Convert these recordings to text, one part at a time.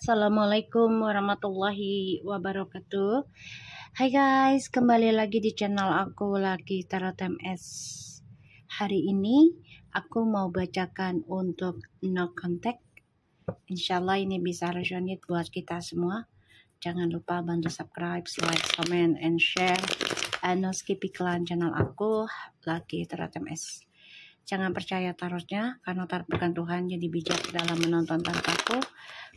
Assalamualaikum warahmatullahi wabarakatuh. Hai guys, kembali lagi di channel aku Lucky Tarot MS. Hari ini aku mau bacakan untuk no contact. Insyaallah ini bisa resonate buat kita semua. Jangan lupa bantu subscribe, like, comment, and share. And no skip iklan channel aku Lucky Tarot MS. Jangan percaya tarotnya, karena tarot bukan Tuhan, jadi bijak dalam menonton tarot aku.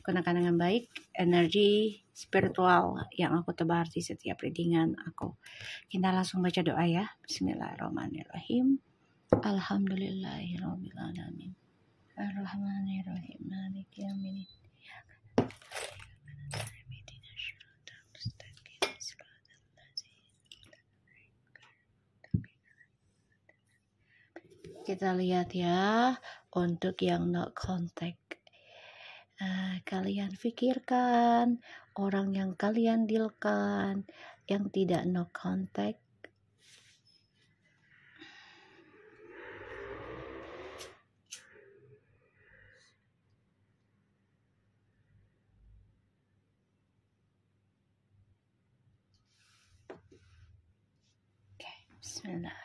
Gunakan dengan baik energi spiritual yang aku tebar di setiap readingan aku. Kita langsung baca doa ya. Bismillahirrahmanirrahim. Alhamdulillahirabbil alamin. Arrahmanirrahim. Maliki yaumiddin. Kita lihat ya untuk yang no contact. Kalian pikirkan orang yang kalian dealkan yang tidak no contact. Oke, bismillah.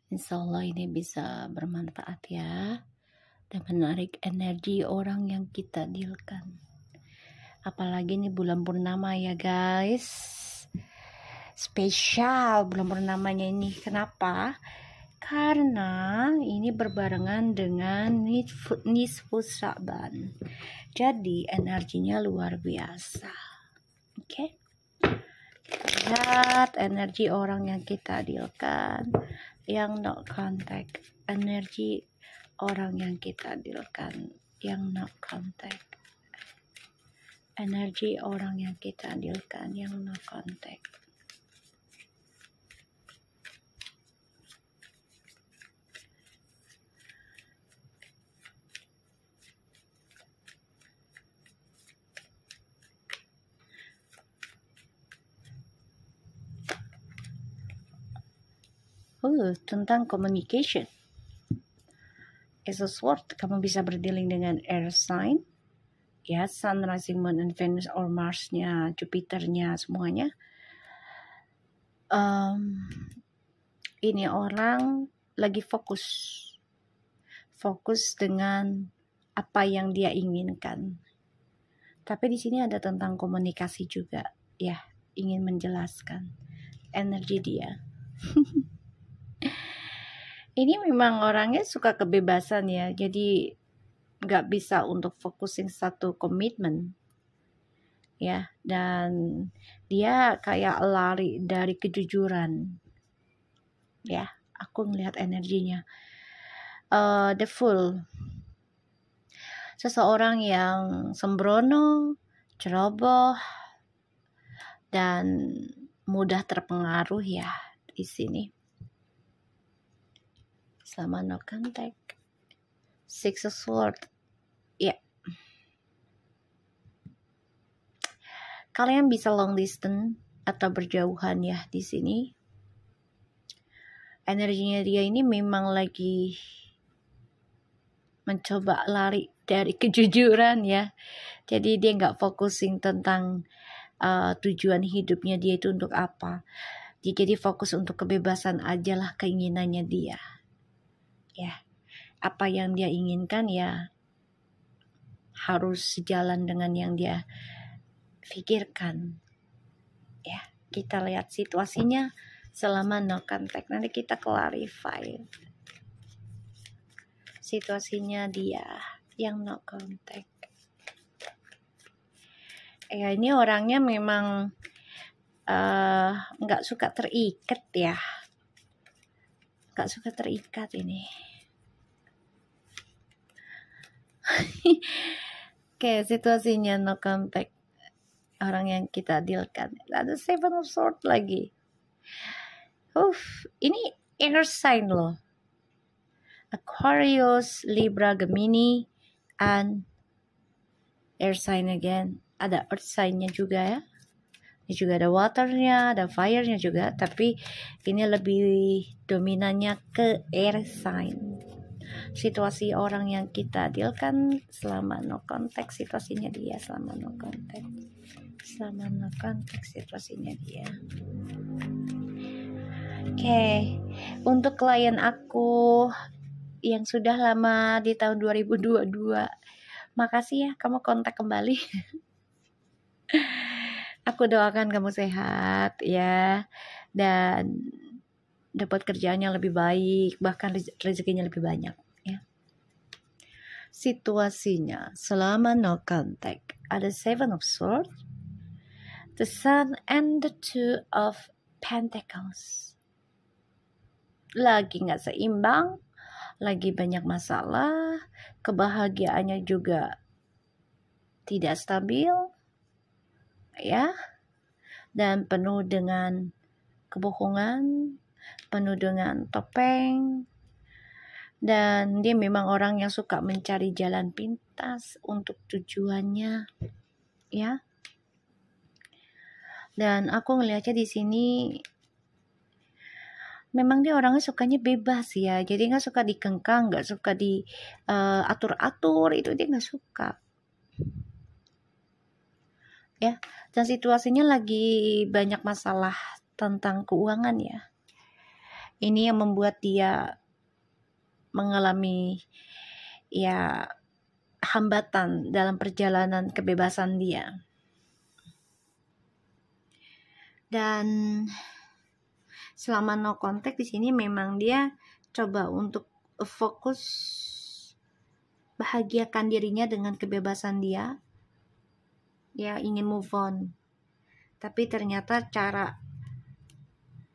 Insya Allah ini bisa bermanfaat ya, dan menarik energi orang yang kita dealkan. Apalagi ini bulan purnama ya guys, spesial bulan purnamanya ini. Kenapa? Karena ini berbarengan dengan nisfu Sya'ban, jadi energinya luar biasa. Oke, lihat energi orang yang kita dealkan yang no contact, energi orang yang kita dealkan yang no contact, energi orang yang kita dealkan yang no contact. Tentang communication. As a sword, kamu bisa berdealing dengan air sign, ya, Sun, Rising, Moon, and Venus, or Mars-nya, Jupiter-nya, semuanya. Ini orang lagi fokus dengan apa yang dia inginkan. Tapi di sini ada tentang komunikasi juga, ya, ingin menjelaskan energi dia. Ini memang orangnya suka kebebasan ya, jadi nggak bisa untuk fokusin satu komitmen ya, dan dia kayak lari dari kejujuran ya. Aku melihat energinya the Fool, seseorang yang sembrono, ceroboh, dan mudah terpengaruh ya di sini. Sama no contact, Six of Swords, ya. Kalian bisa long distance atau berjauhan ya di sini. Energinya dia ini memang lagi mencoba lari dari kejujuran ya. Jadi dia nggak focusing tentang tujuan hidupnya dia itu untuk apa. Jadi fokus untuk kebebasan aja lah keinginannya dia. Ya, apa yang dia inginkan ya harus sejalan dengan yang dia pikirkan. Ya, kita lihat situasinya selama no contact. Nanti kita clarify situasinya dia yang no contact. Ya, ini orangnya memang nggak suka terikat ya. Nggak suka terikat ini. Oke, situasinya no contact orang yang kita dealkan. Ada Seven of Swords lagi. Ini air sign loh. Aquarius, Libra, Gemini, and air sign again. Ada earth sign-nya juga ya. Ini juga ada waternya, ada fire-nya juga. Tapi ini lebih dominannya ke air sign. situasi orang yang kita dealkan selama no contact situasinya dia, selama no contact situasinya dia. Oke, untuk klien aku yang sudah lama di tahun 2022, makasih ya kamu kontak kembali. Aku doakan kamu sehat ya, dan dapat kerjaan yang lebih baik, bahkan rezekinya lebih banyak ya. Situasinya selama no contact ada Seven of Swords, the Sun, and the Two of Pentacles. Lagi gak seimbang, lagi banyak masalah, kebahagiaannya juga tidak stabil ya, dan penuh dengan kebohongan, penuh dengan topeng, dan dia memang orang yang suka mencari jalan pintas untuk tujuannya ya. Dan aku ngelihatnya di sini memang dia orangnya sukanya bebas ya, jadi nggak suka dikengkang, nggak suka diatur-atur, itu dia nggak suka ya. Dan situasinya lagi banyak masalah tentang keuangan ya. Ini yang membuat dia mengalami ya hambatan dalam perjalanan kebebasan dia. Dan selama no contact di sini memang dia coba untuk fokus bahagiakan dirinya dengan kebebasan dia. Ya ingin move on. Tapi ternyata cara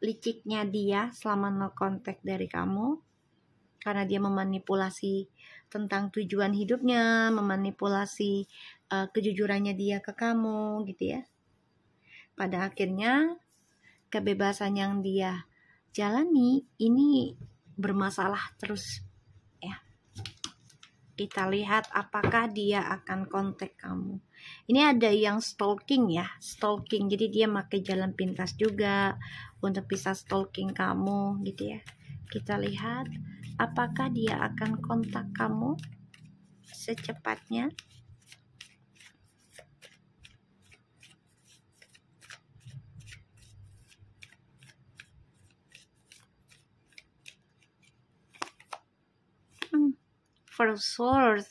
liciknya dia selama no contact dari kamu, karena dia memanipulasi tentang tujuan hidupnya, memanipulasi kejujurannya dia ke kamu gitu ya. Pada akhirnya kebebasan yang dia jalani ini bermasalah terus ya. Kita lihat apakah dia akan kontak kamu. Ini ada yang stalking ya, stalking. Jadi dia pakai jalan pintas juga untuk bisa stalking kamu gitu ya. Kita lihat apakah dia akan kontak kamu secepatnya. For Swords.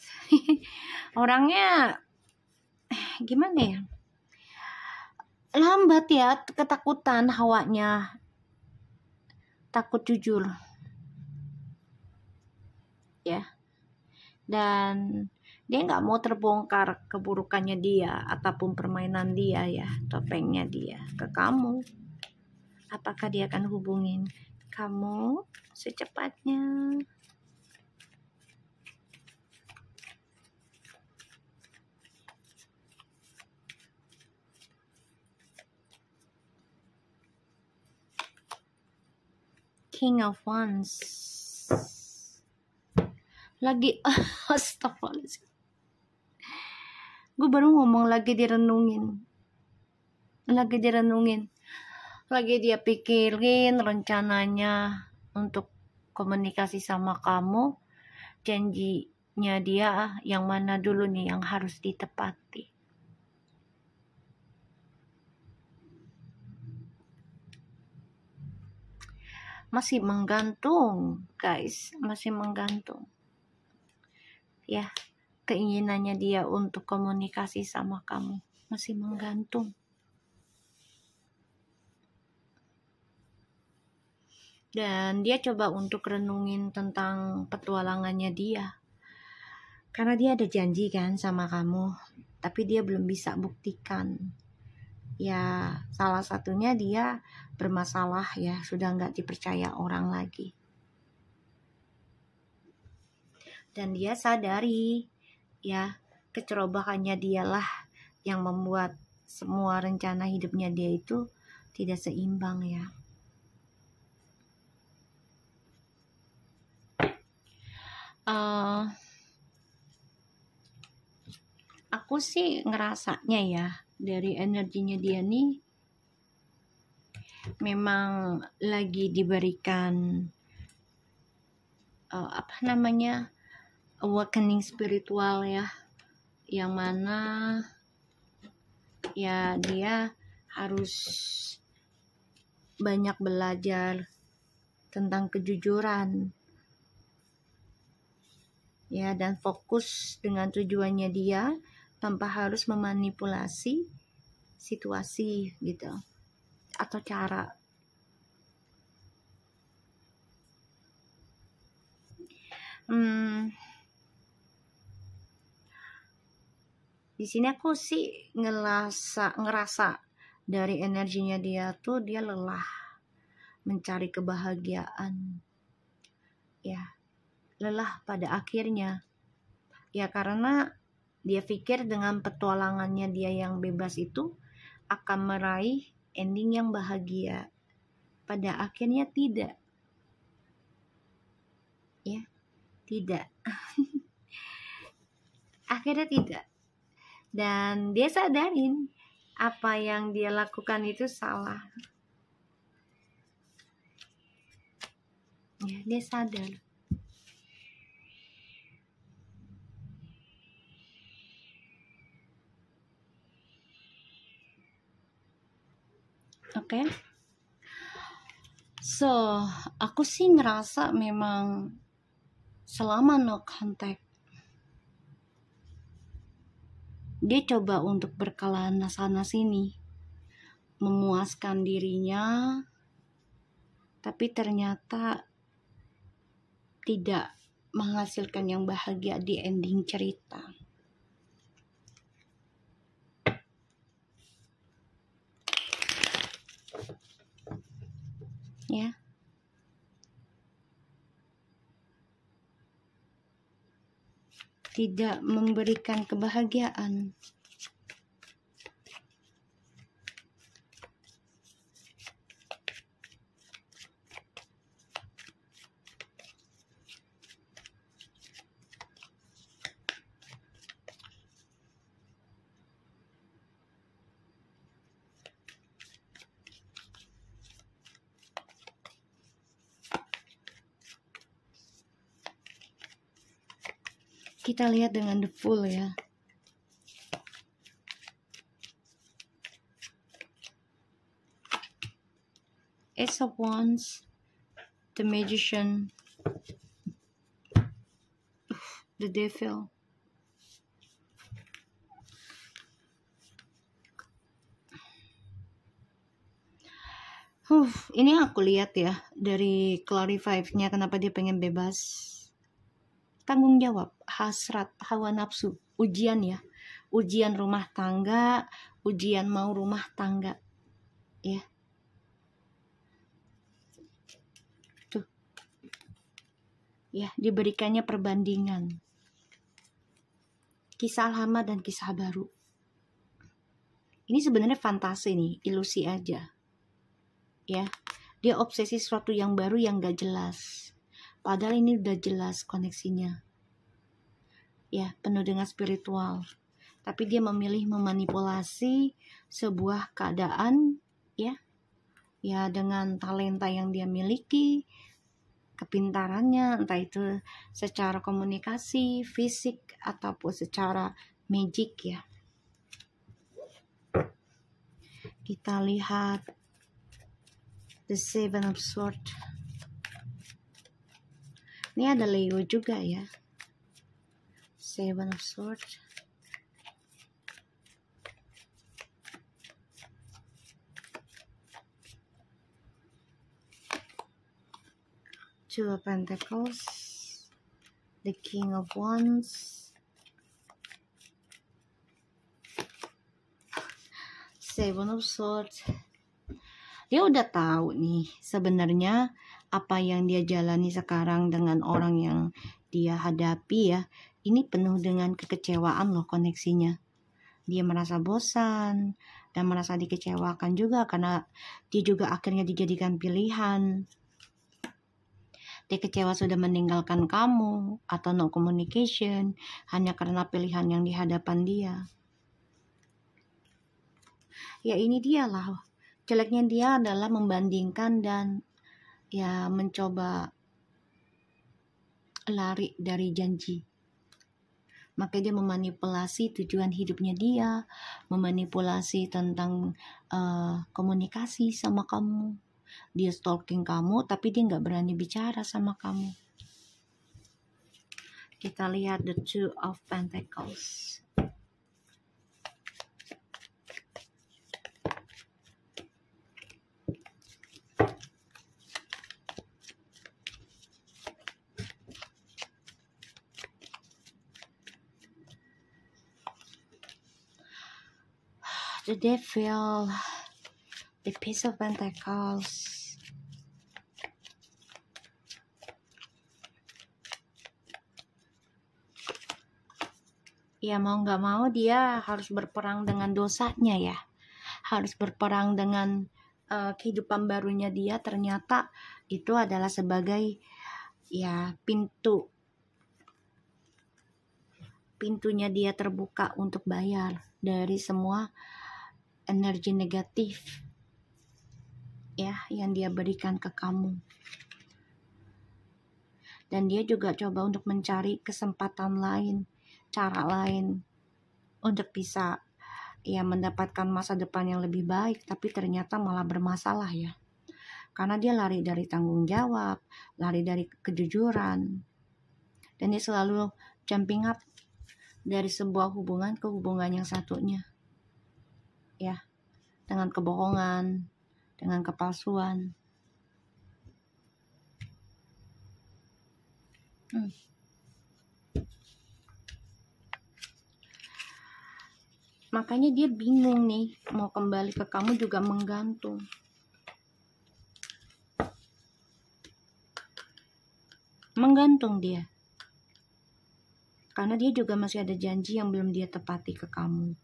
Orangnya gimana ya? Lambat ya, ketakutan hawanya. Takut jujur. Ya. Dan dia nggak mau terbongkar keburukannya dia ataupun permainan dia ya, topengnya dia ke kamu. Apakah dia akan hubungin kamu secepatnya? King of Wands. Lagi astagfirullahaladzim. Gue baru ngomong lagi direnungin. Lagi dia pikirin rencananya untuk komunikasi sama kamu. Janjinya dia yang mana dulu nih yang harus ditepati. Masih menggantung, guys, masih menggantung. Ya, keinginannya dia untuk komunikasi sama kamu masih menggantung. Dan dia coba untuk renungin tentang petualangannya dia. Karena dia ada janji kan sama kamu, tapi dia belum bisa buktikan. Ya, salah satunya dia bermasalah ya, sudah nggak dipercaya orang lagi. Dan dia sadari ya, kecerobohannya dialah yang membuat semua rencana hidupnya dia itu tidak seimbang ya. Aku sih ngerasanya ya, dari energinya dia nih memang lagi diberikan awakening spiritual ya, yang mana ya dia harus banyak belajar tentang kejujuran ya, dan fokus dengan tujuannya dia tanpa harus memanipulasi situasi gitu atau cara. Di sini aku sih ngerasa dari energinya dia tuh dia lelah mencari kebahagiaan ya, lelah pada akhirnya ya, karena dia pikir dengan petualangannya dia yang bebas itu akan meraih ending yang bahagia. Pada akhirnya tidak ya, tidak akhirnya tidak. Dan dia sadarin apa yang dia lakukan itu salah ya, dia sadar. Oke. So, aku sih ngerasa memang selama no contact dia coba untuk berkelana sana sini, memuaskan dirinya, tapi ternyata tidak menghasilkan yang bahagia di ending cerita. Ya. Tidak memberikan kebahagiaan. Kita lihat dengan the Fool ya. Ace of Wands, the Magician, the Devil. Ini aku lihat ya dari clarify-nya kenapa dia pengen bebas. Tanggung jawab, hasrat, hawa nafsu, ujian ya, ujian rumah tangga, ujian mau rumah tangga ya, tuh ya, diberikannya perbandingan kisah lama dan kisah baru. Ini sebenarnya fantasi nih, ilusi aja ya, dia obsesi sesuatu yang baru yang gak jelas. Padahal ini udah jelas koneksinya ya, penuh dengan spiritual. Tapi dia memilih memanipulasi sebuah keadaan ya, ya dengan talenta yang dia miliki, kepintarannya, entah itu secara komunikasi, fisik, ataupun secara magic ya. Kita lihat the Seven of Swords. Ini ada Leo juga ya. Seven of Swords. Two of Pentacles. The King of Wands. Seven of Swords. Dia udah tahu nih sebenarnya apa yang dia jalani sekarang dengan orang yang dia hadapi ya. Ini penuh dengan kekecewaan loh koneksinya. Dia merasa bosan dan merasa dikecewakan juga karena dia juga akhirnya dijadikan pilihan. Dia kecewa sudah meninggalkan kamu atau no communication hanya karena pilihan yang di hadapan dia. Ya ini dia lah. Jeleknya dia adalah membandingkan dan ya mencoba lari dari janji Maka dia memanipulasi tujuan hidupnya dia, memanipulasi tentang komunikasi sama kamu. Dia stalking kamu, tapi dia nggak berani bicara sama kamu. Kita lihat the Two of Pentacles. The Devil, the Page of Pentacles. Ya mau nggak mau dia harus berperang dengan dosanya ya. Harus berperang dengan kehidupan barunya dia. Ternyata itu adalah sebagai ya pintunya dia terbuka untuk bayar dari semua energi negatif ya yang dia berikan ke kamu. Dan dia juga coba untuk mencari kesempatan lain, cara lain untuk bisa ya mendapatkan masa depan yang lebih baik, tapi ternyata malah bermasalah ya. Karena dia lari dari tanggung jawab, lari dari kejujuran. Dan dia selalu jumping up dari sebuah hubungan ke hubungan yang satunya. Ya, dengan kebohongan, dengan kepalsuan. Makanya dia bingung nih, mau kembali ke kamu juga menggantung. Menggantung dia. Karena dia juga masih ada janji yang belum dia tepati ke kamu.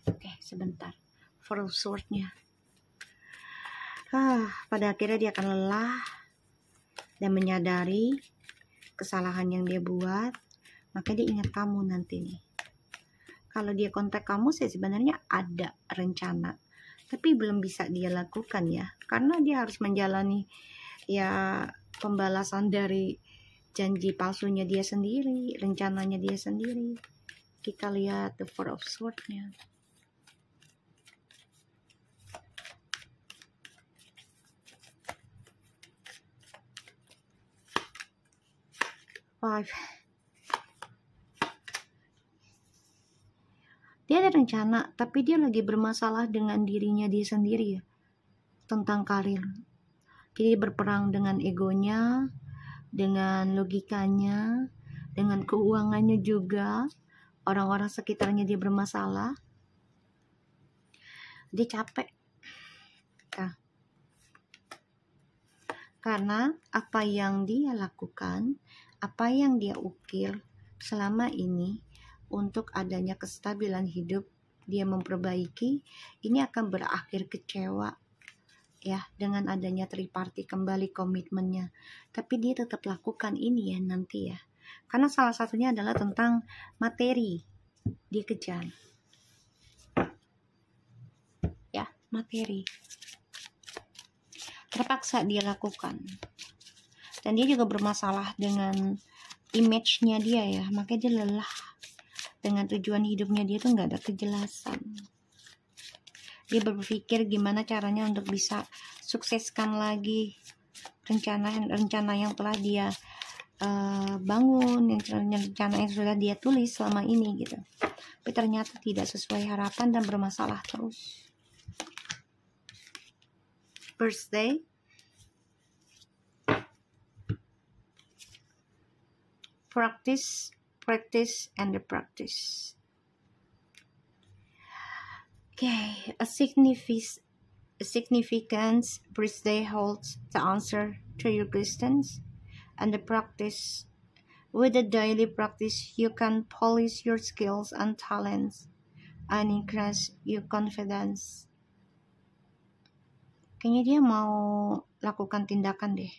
Oke, sebentar. Four of Swords-nya. Pada akhirnya dia akan lelah dan menyadari kesalahan yang dia buat. Maka dia ingat kamu nanti nih. Kalau dia kontak kamu sih sebenarnya ada rencana, tapi belum bisa dia lakukan ya, karena dia harus menjalani ya pembalasan dari janji palsunya dia sendiri, rencananya dia sendiri. Kita lihat the Four of Swords-nya. Five. Dia ada rencana, tapi dia lagi bermasalah dengan dirinya dia sendiri ya, tentang karir. Jadi berperang dengan egonya, dengan logikanya, dengan keuangannya juga. Orang-orang sekitarnya dia bermasalah. Dia capek. Karena apa yang dia lakukan, apa yang dia ukir selama ini untuk adanya kestabilan hidup, dia memperbaiki, ini akan berakhir kecewa ya dengan adanya triparty kembali komitmennya. Tapi dia tetap lakukan ini ya nanti ya. Karena salah satunya adalah tentang materi. Dia kejar. Ya, materi. Terpaksa dia lakukan. Dan dia juga bermasalah dengan image-nya dia ya. Makanya dia lelah. Dengan tujuan hidupnya dia tuh nggak ada kejelasan. Dia berpikir gimana caranya untuk bisa sukseskan lagi rencana yang telah dia bangun, rencana yang sudah dia tulis selama ini gitu. Tapi ternyata tidak sesuai harapan dan bermasalah terus. Birthday. Practice and the practice. Okay, a significant birthday holds the answer to your questions, and the practice. With the daily practice, you can polish your skills and talents and increase your confidence. Kayaknya dia mau lakukan tindakan deh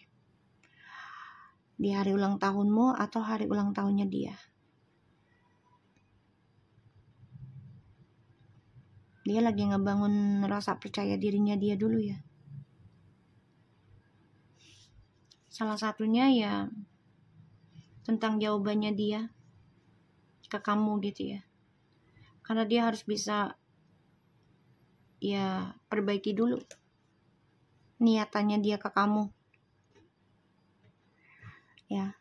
di hari ulang tahunmu atau hari ulang tahunnya dia. Dia lagi ngebangun rasa percaya dirinya dia dulu ya. Salah satunya ya tentang jawabannya dia ke kamu gitu ya. Karena dia harus bisa ya perbaiki dulu niatannya dia ke kamu. Ya.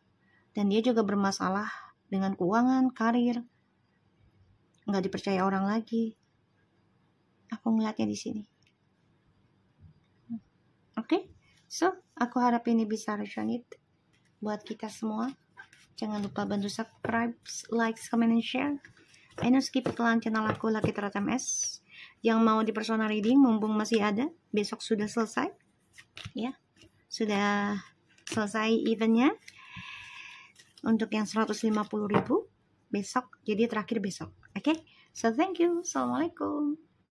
Dan dia juga bermasalah dengan keuangan, karir. Nggak dipercaya orang lagi. Aku ngeliatnya di sini. Oke? So, aku harap ini bisa resonate buat kita semua. Jangan lupa bantu subscribe, like, comment, and share. Ayo skip iklan channel aku Lucky Tarot MS. Yang mau di personal reading mumpung masih ada, besok sudah selesai. Ya. Sudah selesai eventnya. Untuk yang 150.000 besok, jadi terakhir besok. Oke? So thank you. Assalamualaikum.